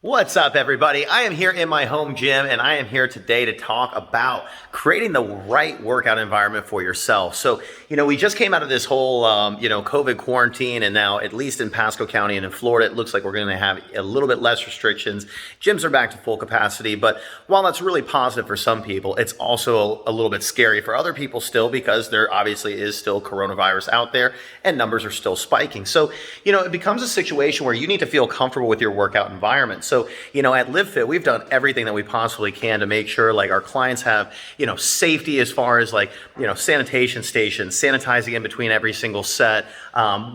What's up, everybody? I am here in my home gym, and I am here today to talk about creating the right workout environment for yourself. So, we just came out of this whole, COVID quarantine, and now, at least in Pasco County and in Florida, it looks like we're going to have a little bit less restrictions. Gyms are back to full capacity, but while that's really positive for some people, it's also a little bit scary for other people still because there obviously is still coronavirus out there and numbers are still spiking. So, it becomes a situation where you need to feel comfortable with your workout environment. So, at LiveFit, we've done everything that we possibly can to make sure like our clients have, safety as far as sanitation stations, sanitizing in between every single set,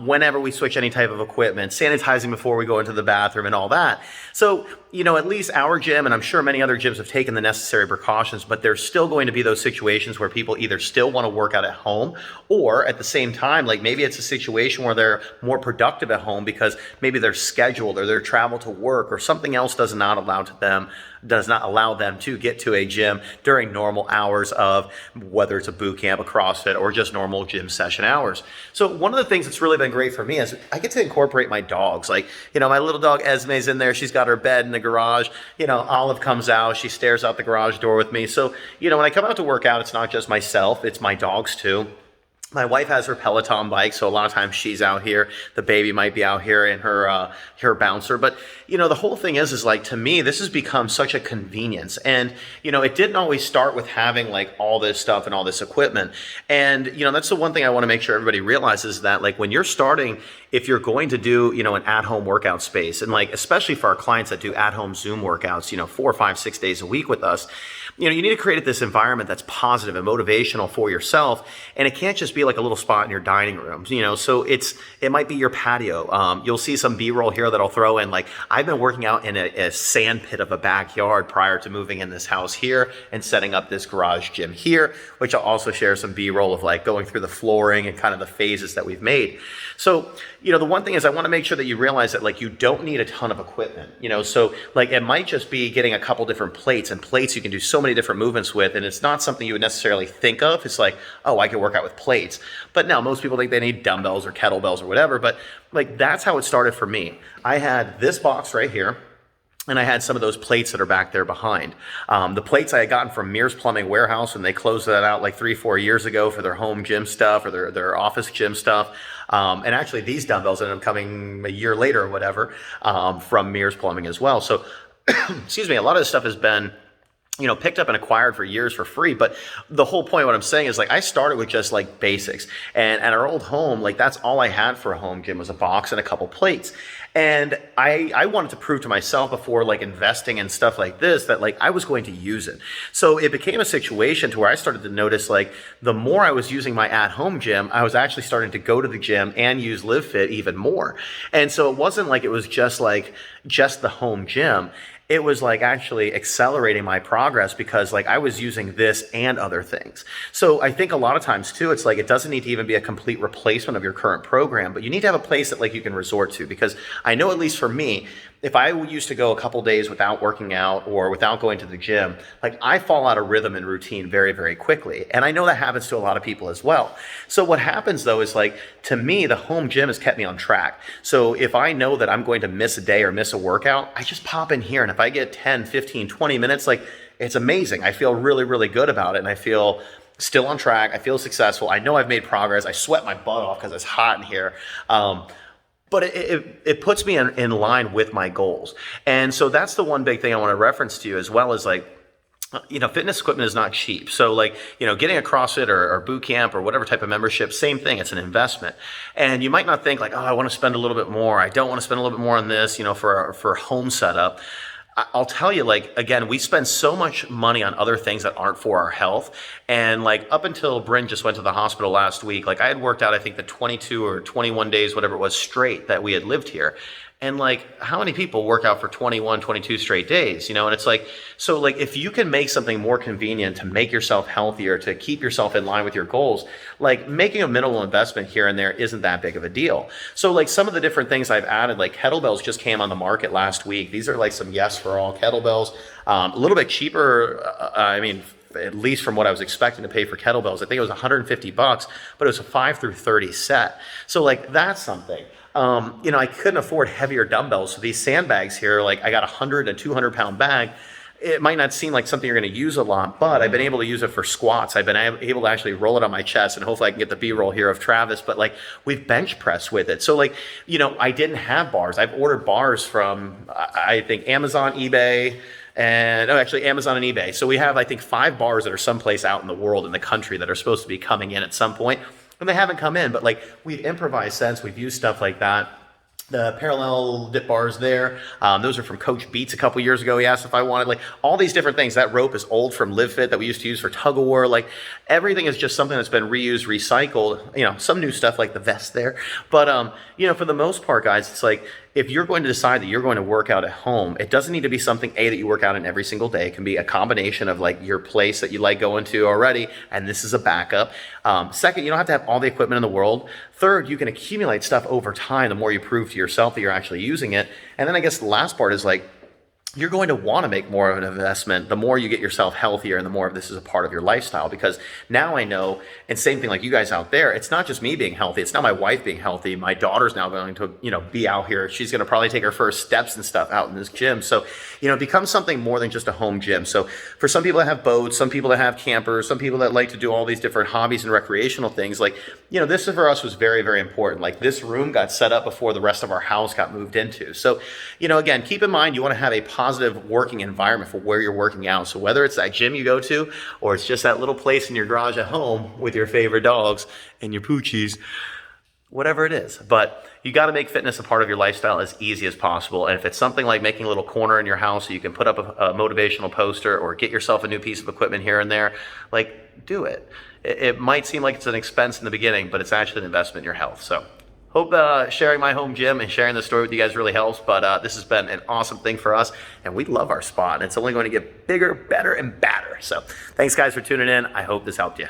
whenever we switch any type of equipment, sanitizing before we go into the bathroom and all that. So, at least our gym, and I'm sure many other gyms have taken the necessary precautions, but there's still going to be those situations where people either still want to work out at home or at the same time, like maybe it's a situation where they're more productive at home because maybe they're scheduled or their travel to work or something else does not allow them to get to a gym during normal hours of whether it's a boot camp, a CrossFit, or just normal gym session hours. So one of the things that's really been great for me is I get to incorporate my dogs. My little dog Esme's in there. She's got her bed in the garage. Olive comes out. She stares out the garage door with me. So, when I come out to work out, it's not just myself. It's my dogs too. My wife has her Peloton bike, so a lot of times she's out here. The baby might be out here in her bouncer. But, the whole thing is to me, this has become such a convenience. And, it didn't always start with having all this stuff and all this equipment. And, that's the one thing I want to make sure everybody realizes that when you're starting, if you're going to do, an at-home workout space, and especially for our clients that do at-home Zoom workouts, 4, 5, 6 days a week with us, you need to create this environment that's positive and motivational for yourself. And it can't just be like a little spot in your dining room, so it might be your patio. You'll see some B-roll here that I'll throw in. I've been working out in a sand pit of a backyard prior to moving in this house here and setting up this garage gym here, which I'll also share some B-roll of going through the flooring and kind of the phases that we've made. So, the one thing is I want to make sure that you realize that you don't need a ton of equipment, so it might just be getting a couple different plates, and plates you can do so many different movements with, and it's not something you would necessarily think of. It's oh, I can work out with plates. But no, most people think they need dumbbells or kettlebells or whatever, but that's how it started for me. I had this box right here, and I had some of those plates that are back there behind. The plates I had gotten from Mears Plumbing Warehouse, and they closed that out 3-4 years ago for their home gym stuff or their office gym stuff. And actually these dumbbells ended up coming a year later or whatever from Mears Plumbing as well. So, excuse me, a lot of this stuff has been picked up and acquired for years for free. But the whole point, what I'm saying is I started with just basics. And at our old home, that's all I had for a home gym was a box and a couple plates. And I wanted to prove to myself before investing in stuff like this that I was going to use it. So it became a situation to where I started to notice the more I was using my at-home gym, I was actually starting to go to the gym and use LiveFit even more. And so it wasn't it was just the home gym. It was actually accelerating my progress because I was using this and other things. So I think a lot of times too, it's it doesn't need to even be a complete replacement of your current program, but you need to have a place that you can resort to, because I know, at least for me, if I used to go a couple days without working out or without going to the gym, I fall out of rhythm and routine very, very quickly. And I know that happens to a lot of people as well. So what happens though is to me, the home gym has kept me on track. So if I know that I'm going to miss a day or miss a workout, I just pop in here. And if I get 10, 15, 20 minutes, it's amazing. I feel really, really good about it. And I feel still on track. I feel successful. I know I've made progress. I sweat my butt off because it's hot in here. But it puts me in line with my goals. And so that's the one big thing I want to reference to you, as well as fitness equipment is not cheap. So getting a CrossFit or boot camp or whatever type of membership, same thing. It's an investment. And you might not think oh, I want to spend a little bit more. I don't want to spend a little bit more on this, for home setup. I'll tell you, again, we spend so much money on other things that aren't for our health. And up until Bryn just went to the hospital last week, I had worked out, I think the 22 or 21 days, whatever it was, straight that we had lived here. And how many people work out for 21, 22 straight days, and it's so if you can make something more convenient to make yourself healthier, to keep yourself in line with your goals, making a minimal investment here and there isn't that big of a deal. So some of the different things I've added, kettlebells just came on the market last week. These are some Yes for All kettlebells, a little bit cheaper. at least from what I was expecting to pay for kettlebells. I think it was $150, but it was a 5 through 30 set. So like that's something. I couldn't afford heavier dumbbells. So these sandbags here, like I got a 100 and 200 pound bag. It might not seem like something you're going to use a lot, but I've been able to use it for squats. I've been able to actually roll it on my chest, and hopefully I can get the B-roll here of Travis, but like we've bench pressed with it. So like, I didn't have bars. I've ordered bars from, I think Amazon, eBay, and Amazon and eBay. So we have, I think, 5 bars that are someplace out in the world, in the country, that are supposed to be coming in at some point, and they haven't come in, but like we've improvised since. We've used stuff like that. The parallel dip bars there, those are from Coach Beats a couple years ago. He asked if I wanted, like, all these different things. That rope is old from Live Fit that we used to use for tug of war. Like, everything is just something that's been reused, recycled. Some new stuff like the vest there. But, for the most part, guys, it's like, if you're going to decide that you're going to work out at home, it doesn't need to be something, that you work out in every single day. It can be a combination of like your place that you like going to already, and this is a backup. Second, you don't have to have all the equipment in the world. Third, you can accumulate stuff over time the more you prove to yourself that you're actually using it. And then I guess the last part is like, you're going to want to make more of an investment the more you get yourself healthier and the more of this is a part of your lifestyle. Because now I know, and same thing like you guys out there, it's not just me being healthy, it's not my wife being healthy. My daughter's now going to, be out here. She's going to probably take her first steps and stuff out in this gym. So, it becomes something more than just a home gym. So for some people that have boats, some people that have campers, some people that like to do all these different hobbies and recreational things, like, this for us was very, very important. Like this room got set up before the rest of our house got moved into. So, again, keep in mind, you want to have a positive working environment for where you're working out. So whether it's that gym you go to, or it's just that little place in your garage at home with your favorite dogs and your poochies, whatever it is. But you got to make fitness a part of your lifestyle as easy as possible. And if it's something like making a little corner in your house so you can put up a motivational poster or get yourself a new piece of equipment here and there, like, do it. It might seem like it's an expense in the beginning, but it's actually an investment in your health. So hope sharing my home gym and sharing this story with you guys really helps. But this has been an awesome thing for us, and we love our spot. And it's only going to get bigger, better, and badder. So thanks, guys, for tuning in. I hope this helped you.